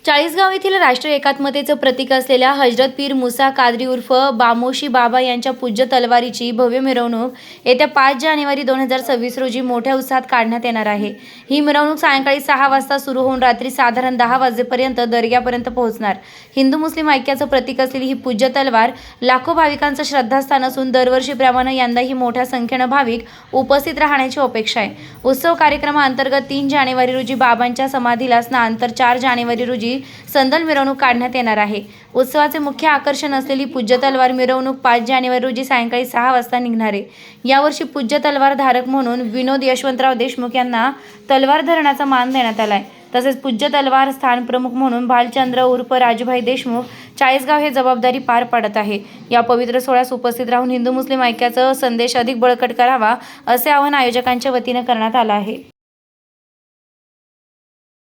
चाळीसगाव येथील राष्ट्रीय एकात्मतेचं प्रतीक असलेल्या हजरत पीर मुसा कादरी उर्फ बामोशी बाबा यांच्या पूज्य तलवारीची भव्य मिरवणूक येत्या 5 जानेवारी 2026 रोजी मोठ्या उत्साहात काढण्यात येणार आहे। ही मिरवणूक सायंकाळी 6 वाजता सुरू होऊन रात्री साधारण 10 वाजेपर्यंत दर्ग्यापर्यंत पोहोचणार। हिंदू मुस्लिम ऐक्याचं प्रतीक असलेली ही पूज्य तलवार लाखो भाविकांचं श्रद्धास्थान असून दरवर्षीप्रमाणे यंदाही मोठ्या संख्येनं भाविक उपस्थित राहण्याची अपेक्षा आहे। उत्सव कार्यक्रमाअंतर्गत 3 जानेवारी रोजी बाबांच्या समाधीला स्नान तर 4 जानेवारी रोजी संदल मिरवणूक काढण्यात येणार आहे। उत्सवाचे मुख्य आकर्षण असलेली पूज्य तलवार मिरवणूक 5 जानेवारी रोजी सायंकाळी 6 वाजता निघणार आहे। यावर्षी पूज्य तलवार धारक म्हणून विनोद यशवंतराव देशमुख यांना तलवार धरण्याचा मान देण्यात आलाय। तसेच पूज्य तलवार स्थान प्रमुख म्हणून भालचंद्र उर्फ राजूभाई देशमुख चाळीसगाव हे जबाबदारी पार पाडत आहे। या पवित्र सोहळ्यास उपस्थित राहून हिंदू मुस्लिम ऐक्याचा संदेश अधिक बळकट करावा असे आवाहन आयोजकांच्या वतीने करण्यात आले आहे।